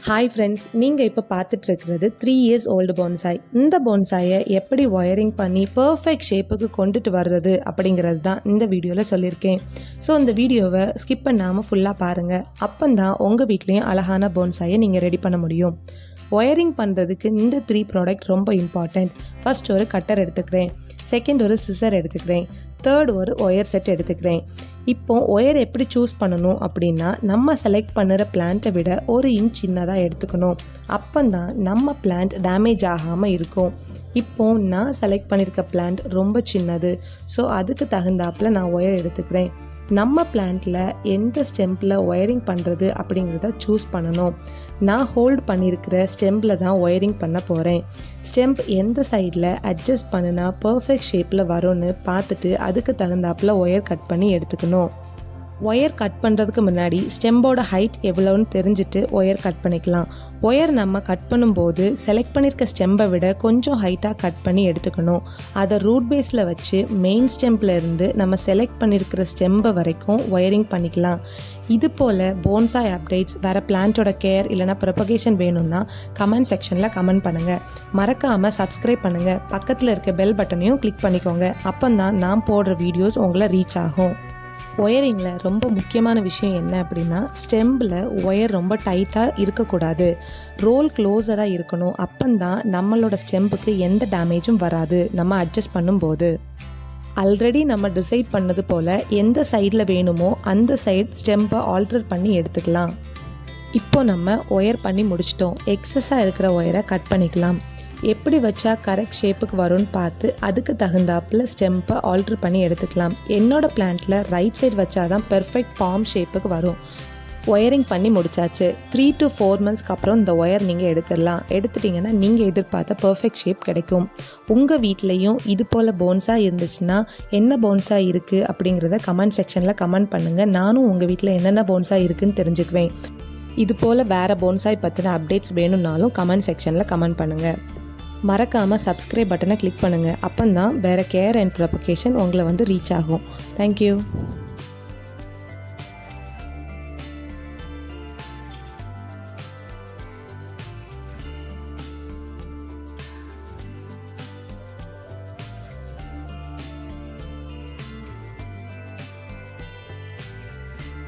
Hi friends, நீங்கள் இப்போ பார்த்துட்ருக்கிறது 3 years old bonsai. இந்த போன்சாயை எப்படி ஒயரிங் பண்ணி பர்ஃபெக்ட் ஷேப்புக்கு கொண்டுட்டு வர்றது அப்படிங்கிறது தான் இந்த வீடியோவில் சொல்லியிருக்கேன். ஸோ இந்த வீடியோவை ஸ்கிப் பண்ணாமல் ஃபுல்லாக பாருங்கள். அப்போந்தான் உங்கள் வீட்லேயும் அழகான போன்சாயை நீங்கள் ரெடி பண்ண முடியும். ஒயரிங் பண்ணுறதுக்கு இந்த 3 ப்ராடக்ட் ரொம்ப இம்பார்ட்டண்ட். ஃபர்ஸ்ட் ஒரு கட்டர் எடுத்துக்கிறேன், செகண்ட் ஒரு சிசர் எடுத்துக்கிறேன், தேர்ட் ஒரு ஒயர் செட் எடுத்துக்கிறேன். இப்போ ஒயர் எப்படி சூஸ் பண்ணணும் அப்படின்னா, நம்ம செலக்ட் பண்ணுற பிளான்ட்டை விட 1 inch சின்னதாக எடுத்துக்கணும். அப்போந்தான் நம்ம பிளான்ட் டேமேஜ் ஆகாமல் இருக்கும். இப்போ நான் செலக்ட் பண்ணியிருக்க பிளான்ட் ரொம்ப சின்னது, ஸோ அதுக்கு தகுந்தாப்பில் நான் ஒயர் எடுத்துக்கிறேன். நம்ம பிளான்ட்டில் எந்த ஸ்டெம்பில் ஒயரிங் பண்ணுறது அப்படிங்கிறத சூஸ் பண்ணணும். நான் ஹோல்ட் பண்ணியிருக்கிற ஸ்டெம்பில் தான் ஒயரிங் பண்ண போகிறேன். ஸ்டெம்ப் எந்த சைடில் அட்ஜஸ்ட் பண்ணினா பர்ஃபெக்ட் ஷேப்பில் வரும்னு பார்த்துட்டு அதுக்கு தகுந்தாப்பில் ஒயர் கட் பண்ணி எடுத்துக்கணும். ஒயர் கட் பண்ணுறதுக்கு முன்னாடி ஸ்டெம்போட ஹைட் எவ்வளோன்னு தெரிஞ்சுட்டு ஒயர் கட் பண்ணிக்கலாம். ஒயர் நம்ம கட் பண்ணும்போது செலக்ட் பண்ணியிருக்க ஸ்டெம்பை விட கொஞ்சம் ஹைட்டாக கட் பண்ணி எடுத்துக்கணும். அதை ரூட் பேஸில் வச்சு மெயின் ஸ்டெம்பில் இருந்து நம்ம செலக்ட் பண்ணியிருக்கிற ஸ்டெம்பை வரைக்கும் ஒயரிங் பண்ணிக்கலாம். இது போல் போன்சாய் அப்டேட்ஸ், வேறு பிளான்ட்டோட கேர் இல்லைனா ப்ரொபகேஷன் வேணும்னா கமெண்ட் செக்ஷனில் கமெண்ட் பண்ணுங்கள். மறக்காமல் சப்ஸ்கிரைப் பண்ணுங்கள். பக்கத்தில் இருக்க பெல் பட்டனையும் கிளிக் பண்ணிக்கோங்க. அப்போ தான் நான் போடுற வீடியோஸ் உங்களை ரீச் ஆகும். ஒயரிங்கில் ரொம்ப முக்கியமான விஷயம் என்ன அப்படின்னா, ஸ்டெம்பில் ஒயர் ரொம்ப டைட்டாக இருக்கக்கூடாது, ரோல் க்ளோஸராக இருக்கணும். அப்போந்தான் நம்மளோட ஸ்டெம்புக்கு எந்த டேமேஜும் வராது நம்ம அட்ஜஸ்ட் பண்ணும்போது. ஆல்ரெடி நம்ம டிசைட் பண்ணது போல் எந்த சைடில் வேணுமோ அந்த சைட் ஸ்டெம்பை ஆல்டர் பண்ணி எடுத்துக்கலாம். இப்போ நம்ம ஒயர் பண்ணி முடிச்சிட்டோம். எக்ஸஸாக இருக்கிற ஒயரை கட் பண்ணிக்கலாம். எப்படி வச்சா கரெக்ட் ஷேப்புக்கு வரும்னு பார்த்து அதுக்கு தகுந்தாப்பில் ஸ்டெம்பை ஆல்ட்ரு பண்ணி எடுத்துக்கலாம். என்னோட பிளான்ட்டில் ரைட் சைடு வச்சாதான் பெர்ஃபெக்ட் பாம் ஷேப்புக்கு வரும். ஒயரிங் பண்ணி முடிச்சாச்சு. 3 to 4 monthsக்கு அப்புறம் இந்த ஒயர் நீங்கள் எடுத்துடலாம். எடுத்துட்டிங்கன்னா நீங்கள் எதிர்பார்த்த பர்ஃபெக்ட் ஷேப் கிடைக்கும். உங்கள் வீட்லேயும் இது போல் போன்ஸா இருந்துச்சுன்னா என்ன போன்ஸா இருக்குது அப்படிங்கிறத கமெண்ட் செக்ஷனில் கமெண்ட் பண்ணுங்கள். நானும் உங்கள் வீட்டில் என்னென்ன போன்ஸா இருக்குதுன்னு தெரிஞ்சுக்குவேன். இது போல் வேறு போன்சாய் பற்றின அப்டேட்ஸ் வேணும்னாலும் கமெண்ட் செக்ஷனில் கமெண்ட் பண்ணுங்கள். மறக்காமல் சப்ஸ்கிரைப் பட்டனை கிளிக் பண்ணுங்கள். அப்போ தான் வேறு கேர் அண்ட் ப்ரொபகேஷன் உங்களை ரீச் ஆகும். தேங்க்யூ.